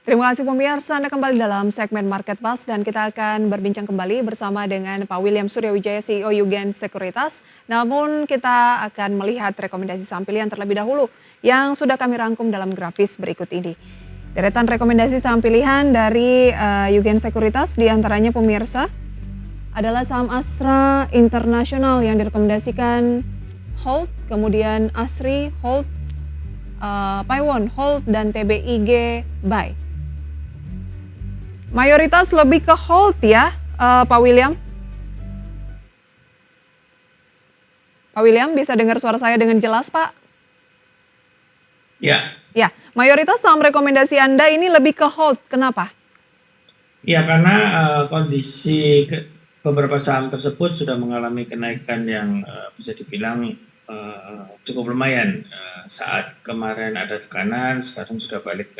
Terima kasih pemirsa, Anda kembali dalam segmen Market Pass dan kita akan berbincang kembali bersama dengan Pak William Suryawijaya, CEO Yugen Sekuritas. Namun kita akan melihat rekomendasi saham pilihan terlebih dahulu yang sudah kami rangkum dalam grafis berikut ini. Deretan rekomendasi saham pilihan dari Yugen Sekuritas diantaranya pemirsa adalah saham Astra International yang direkomendasikan hold, kemudian Asri hold, Paiwon hold, dan TBIG buy. Mayoritas lebih ke hold ya, Pak William. Pak William, bisa dengar suara saya dengan jelas, Pak? Ya, Ya, mayoritas saham rekomendasi Anda ini lebih ke hold. Kenapa? ya karena kondisi beberapa saham tersebut sudah mengalami kenaikan yang bisa dibilang cukup lumayan. Saat kemarin ada tekanan, sekarang sudah balik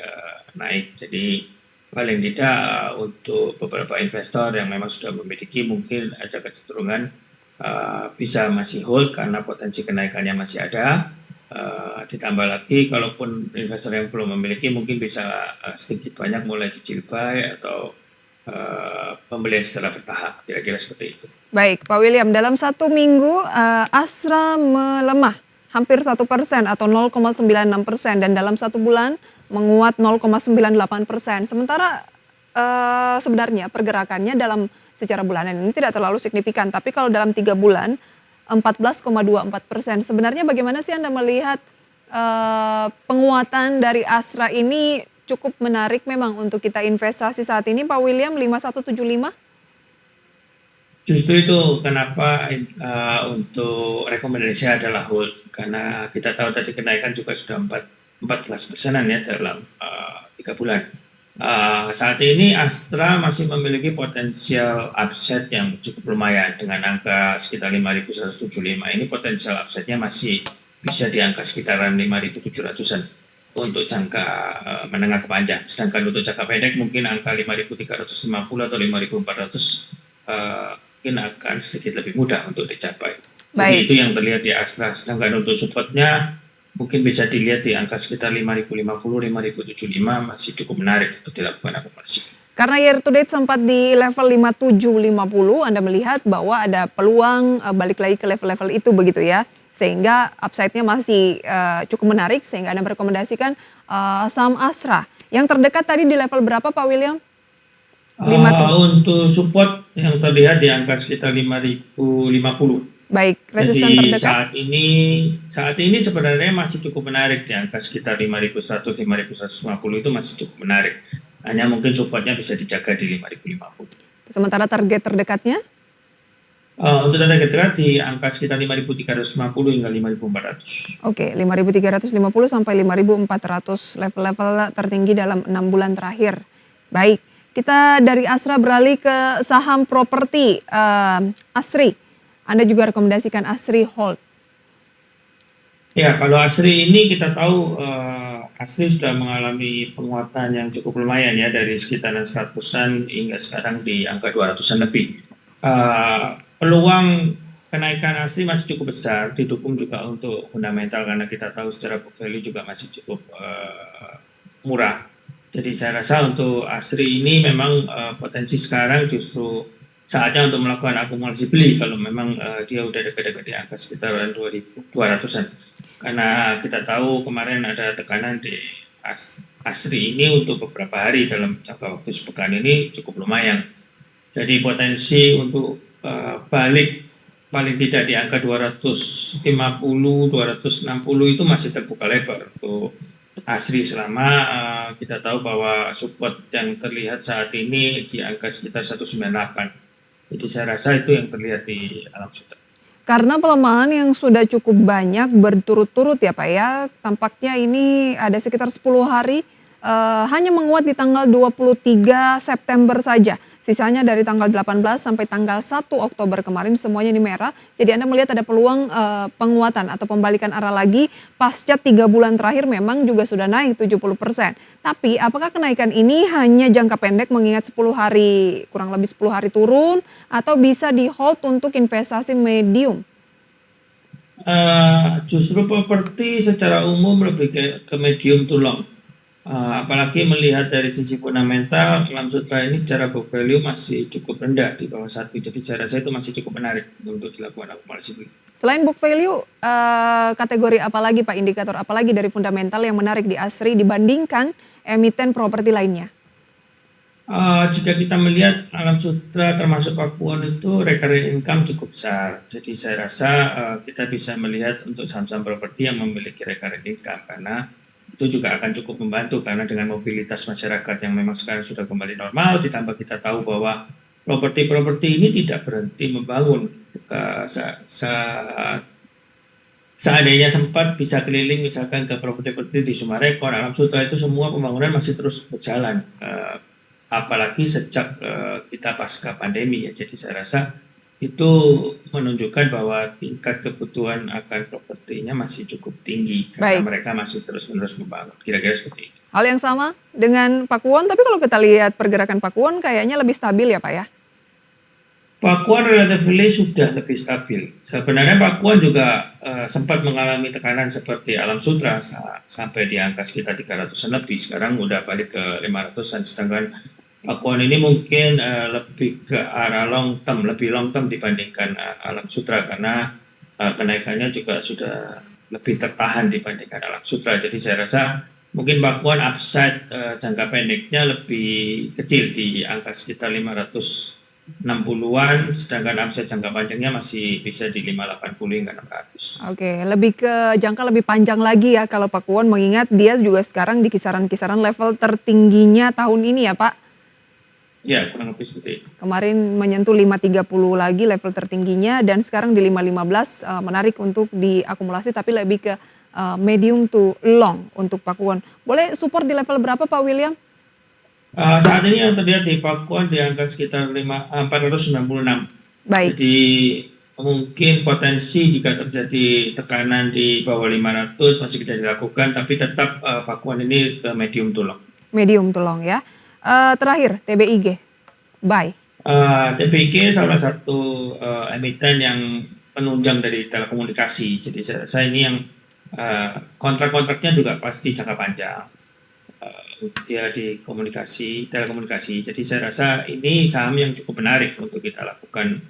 naik. Jadi paling tidak untuk beberapa investor yang memang sudah memiliki mungkin ada kecenderungan bisa masih hold karena potensi kenaikannya masih ada. Ditambah lagi kalaupun investor yang belum memiliki mungkin bisa sedikit banyak mulai cicil buy atau pembelian secara bertahap, kira-kira seperti itu. Baik, Pak William, dalam satu minggu Astra melemah hampir 1% atau 0,96% dan dalam satu bulan menguat 0,98%. Sementara sebenarnya pergerakannya dalam secara bulanan ini tidak terlalu signifikan, tapi kalau dalam 3 bulan 14,24%. Sebenarnya bagaimana sih Anda melihat penguatan dari Astra ini cukup menarik memang untuk kita investasi saat ini, Pak William, 5175? Justru itu kenapa untuk rekomendasi adalah hold, karena kita tahu tadi kenaikan juga sudah 14%-an ya dalam 3 bulan. Saat ini Astra masih memiliki potensial upside yang cukup lumayan dengan angka sekitar 5.175. Ini potensial upside-nya masih bisa di angka sekitaran 5.700-an untuk jangka menengah ke panjang. Sedangkan untuk jangka pendek mungkin angka 5.350 atau 5.400 mungkin akan sedikit lebih mudah untuk dicapai. Jadi itu yang terlihat di Astra. Sedangkan untuk supportnya mungkin bisa dilihat di angka sekitar 5.050, 5.075 masih cukup menarik untuk dilakukan akumulasi. Karena year to date sempat di level 5750, Anda melihat bahwa ada peluang balik lagi ke level-level itu begitu ya. Sehingga upside-nya masih cukup menarik sehingga Anda merekomendasikan saham Astra. Yang terdekat tadi di level berapa, Pak William? Untuk support yang terlihat di angka sekitar 5.050. Baik, resisten Jadi terdekat. saat ini sebenarnya masih cukup menarik di angka sekitar 5.100, 5.150 itu masih cukup menarik. Hanya mungkin supportnya bisa dijaga di 5.050. Sementara target terdekatnya? Untuk target terdekat di angka sekitar 5.350 hingga 5.400. Oke, 5.350 sampai 5.400 level-level tertinggi dalam 6 bulan terakhir. Baik, kita dari Astra beralih ke saham properti Asri. Anda juga rekomendasikan Asri hold. Ya, kalau Asri ini kita tahu Asri sudah mengalami penguatan yang cukup lumayan ya dari sekitaran 100-an hingga sekarang di angka 200-an lebih. Peluang kenaikan Asri masih cukup besar, didukung juga untuk fundamental karena kita tahu secara book value juga masih cukup murah. Jadi saya rasa untuk Asri ini memang potensi sekarang justru saatnya untuk melakukan akumulasi beli kalau memang dia udah dekat-dekat di angka sekitaran 2.200-an. Karena kita tahu kemarin ada tekanan di Asri ini untuk beberapa hari dalam jangka waktu sepekan ini cukup lumayan. Jadi potensi untuk balik paling tidak di angka 250, 260 itu masih terbuka lebar untuk Asri selama kita tahu bahwa support yang terlihat saat ini di angka sekitar 198. Jadi saya rasa itu yang terlihat di alam sutra. Karena pelemahan yang sudah cukup banyak berturut-turut ya Pak ya, tampaknya ini ada sekitar 10 hari hanya menguat di tanggal 23 September saja. Sisanya dari tanggal 18 sampai tanggal 1 Oktober kemarin semuanya di merah. Jadi Anda melihat ada peluang penguatan atau pembalikan arah lagi pasca 3 bulan terakhir memang juga sudah naik 70%. Tapi apakah kenaikan ini hanya jangka pendek mengingat 10 hari, kurang lebih 10 hari turun atau bisa di hold untuk investasi medium? Justru properti secara umum lebih ke medium to long. Apalagi melihat dari sisi fundamental, Alam Sutra ini secara book value masih cukup rendah di bawah 1. Jadi saya rasa itu masih cukup menarik untuk dilakukan akumulasi beli. Selain book value, kategori apa lagi Pak, indikator apa lagi dari fundamental yang menarik di ASRI dibandingkan emiten properti lainnya? Jika kita melihat Alam Sutra termasuk Pakuwon itu recurring income cukup besar. Jadi saya rasa kita bisa melihat untuk saham-saham properti yang memiliki recurring income, karena itu juga akan cukup membantu, karena dengan mobilitas masyarakat yang memang sekarang sudah kembali normal, ditambah kita tahu bahwa properti-properti ini tidak berhenti membangun. Seandainya sempat bisa keliling misalkan ke properti-properti di Sumarekon, Alam Sutra itu semua pembangunan masih terus berjalan. Apalagi sejak kita pasca pandemi ya. Jadi saya rasa itu menunjukkan bahwa tingkat kebutuhan akan propertinya masih cukup tinggi karena Baik. mereka masih terus-menerus membangun. Kira-kira seperti itu. Hal yang sama dengan Pakuwon, tapi kalau kita lihat pergerakan Pakuwon kayaknya lebih stabil ya Pak ya? Pakuwon relatively sudah lebih stabil. Sebenarnya Pakuwon juga sempat mengalami tekanan seperti Alam Sutra sampai di angka sekitar 300-an lebih. Sekarang udah balik ke 500-an, sedangkan Pakuwon ini mungkin lebih ke arah lebih long term dibandingkan Alam Sutra, karena kenaikannya juga sudah lebih tertahan dibandingkan Alam Sutra. Jadi saya rasa mungkin Pakuwon upside jangka pendeknya lebih kecil di angka sekitar 560-an, sedangkan upside jangka panjangnya masih bisa di 580 hingga 600. Oke, lebih ke jangka lebih panjang lagi ya kalau Pakuwon, mengingat dia juga sekarang di kisaran-kisaran level tertingginya tahun ini ya Pak. Ya, kurang lebih seperti itu. Kemarin menyentuh 530 lagi level tertingginya, dan sekarang di 515, menarik untuk diakumulasi tapi lebih ke medium to long untuk Pakuwon. Boleh support di level berapa Pak William? Saat ini yang terlihat di Pakuwon di angka sekitar 496. Baik. Jadi mungkin potensi jika terjadi tekanan di bawah 500 masih bisa dilakukan, tapi tetap Pakuwon ini ke medium to long. Medium to long ya. Terakhir TBIG, buy. TBIG salah satu emiten yang penunjang dari telekomunikasi. Jadi saya ini yang kontrak-kontraknya juga pasti jangka panjang. Dia di telekomunikasi. Jadi saya rasa ini saham yang cukup menarik untuk kita lakukan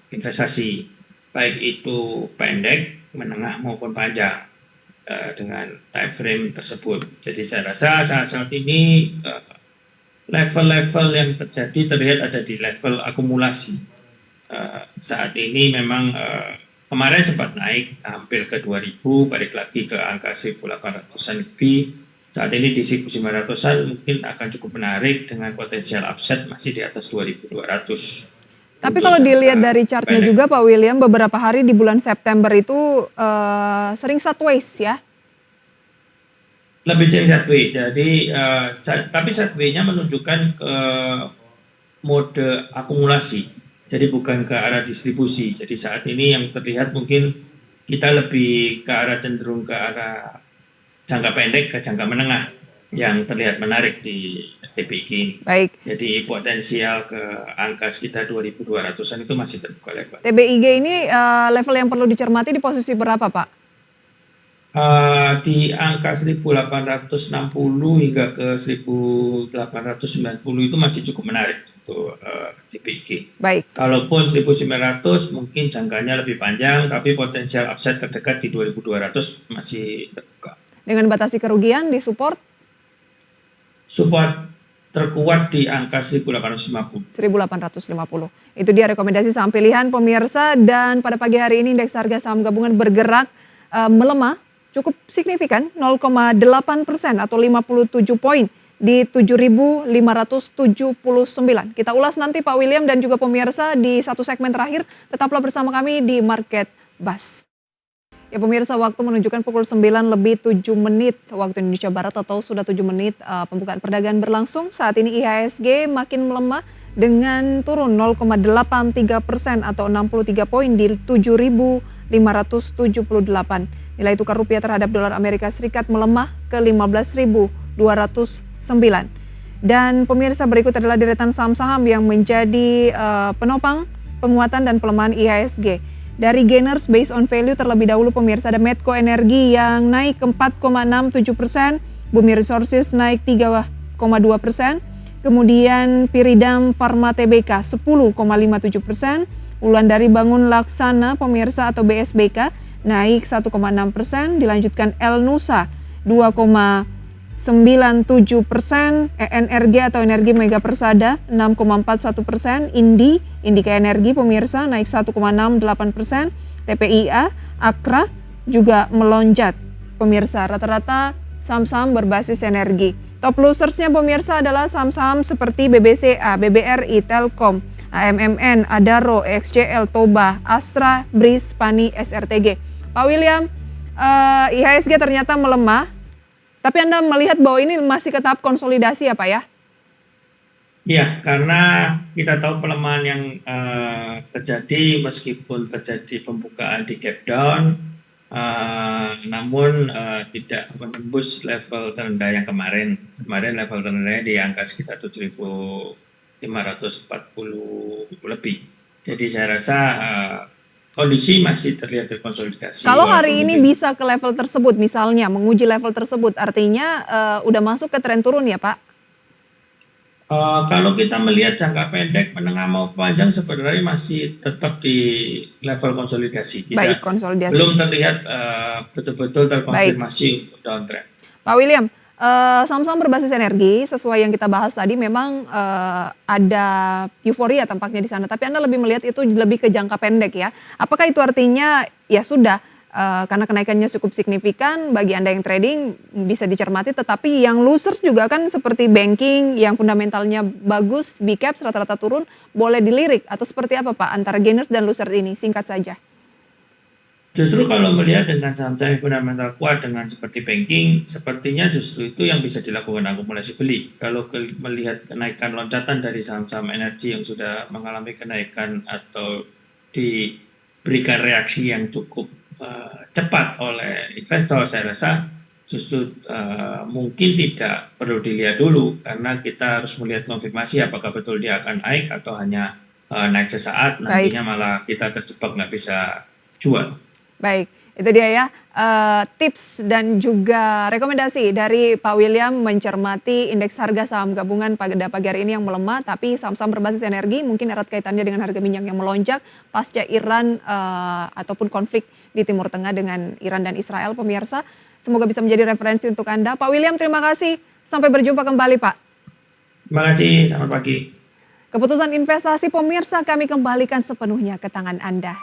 investasi, baik itu pendek, menengah maupun panjang dengan time frame tersebut. Jadi saya rasa saat ini level-level yang terjadi terlihat ada di level akumulasi. Saat ini memang kemarin sempat naik hampir ke 2000, balik lagi ke angka 1800-an lebih. Saat ini di 1900-an mungkin akan cukup menarik dengan potensial upside masih di atas 2200. Tapi kalau dilihat dari chartnya juga Pak William, beberapa hari di bulan September itu sering sideways ya? Lebih sering sideways. Jadi tapi sideways-nya menunjukkan ke mode akumulasi. Jadi bukan ke arah distribusi. Jadi saat ini yang terlihat mungkin kita lebih ke arah cenderung ke arah jangka pendek ke jangka menengah yang terlihat menarik di TBIG ini. Baik. Jadi potensial ke angka sekitar 2200-an itu masih terbuka lebar. TBIG ini level yang perlu dicermati di posisi berapa Pak? Di angka 1860 hingga ke 1890 itu masih cukup menarik untuk TBIG. Baik. Kalaupun 1900 mungkin jangkanya lebih panjang, tapi potensial upside terdekat di 2200 masih terbuka. Dengan batasi kerugian di support? Support terkuat di angka 1850. 1850. Itu dia rekomendasi saham pilihan pemirsa, dan pada pagi hari ini indeks harga saham gabungan bergerak melemah cukup signifikan 0,8% atau 57 poin di 7.579. Kita ulas nanti Pak William dan juga pemirsa di satu segmen terakhir. Tetaplah bersama kami di Market Buzz. Ya pemirsa, waktu menunjukkan pukul 9 lebih 7 menit waktu Indonesia Barat, atau sudah 7 menit pembukaan perdagangan berlangsung. Saat ini IHSG makin melemah dengan turun 0,83% atau 63 poin di 7.578. Nilai tukar rupiah terhadap dolar Amerika Serikat melemah ke 15.209. Dan pemirsa, berikut adalah deretan saham-saham yang menjadi penopang penguatan dan pelemahan IHSG. Dari gainers based on value terlebih dahulu pemirsa, ada Medco Energi yang naik ke 4,67%, Bumi Resources naik 3,2%, kemudian Piridam Pharma Tbk 10,57%, Wulandari Bangun Laksana pemirsa atau BSBK naik 1,6%, dilanjutkan El Nusa 2,97%, ENRG atau Energi Mega Persada 6,41%, Indika Energi pemirsa naik 1,68%, TPIA, Akra juga melonjak pemirsa, rata-rata saham-saham berbasis energi. Top losersnya pemirsa adalah saham-saham seperti BBCA, BBRI, Telkom, AMMN, Adaro, XJL, Toba, Astra, BRIS, PANI, SRTG. Pak William, IHSG ternyata melemah, tapi Anda melihat bahwa ini masih ke tahap konsolidasi ya Pak ya? Ya, karena kita tahu pelemahan yang terjadi meskipun terjadi pembukaan di gap down, namun tidak menembus level terendah yang kemarin. Kemarin level terendahnya di angka sekitar 7.540 lebih. Jadi saya rasa kondisi masih terlihat terkonsolidasi. Kalau hari ini bisa ke level tersebut, misalnya menguji level tersebut, artinya udah masuk ke tren turun ya Pak? Kalau kita melihat jangka pendek, menengah maupun panjang sebenarnya masih tetap di level konsolidasi. Baik, konsolidasi. Belum terlihat betul-betul terkonfirmasi untuk downtrend. Pak William, saham-saham berbasis energi sesuai yang kita bahas tadi memang ada euforia tampaknya di sana. Tapi Anda lebih melihat itu lebih ke jangka pendek ya. Apakah itu artinya ya sudah karena kenaikannya cukup signifikan bagi Anda yang trading bisa dicermati, tetapi yang losers juga kan seperti banking yang fundamentalnya bagus, big caps rata-rata turun, boleh dilirik atau seperti apa Pak antara gainers dan losers ini? Singkat saja. Justru kalau melihat dengan saham-saham fundamental kuat dengan seperti banking, sepertinya justru itu yang bisa dilakukan akumulasi beli. Kalau melihat kenaikan loncatan dari saham-saham energi yang sudah mengalami kenaikan atau diberikan reaksi yang cukup cepat oleh investor, saya rasa justru mungkin tidak perlu dilihat dulu karena kita harus melihat konfirmasi apakah betul dia akan naik atau hanya naik sesaat, nantinya malah kita terjebak nggak bisa jual. Baik, itu dia ya tips dan juga rekomendasi dari Pak William mencermati indeks harga saham gabungan pada pagi hari ini yang melemah, tapi saham-saham berbasis energi mungkin erat kaitannya dengan harga minyak yang melonjak pasca Iran ataupun konflik di Timur Tengah dengan Iran dan Israel pemirsa. Semoga bisa menjadi referensi untuk Anda. Pak William, terima kasih. Sampai berjumpa kembali Pak. Terima kasih, selamat pagi. Keputusan investasi pemirsa kami kembalikan sepenuhnya ke tangan Anda.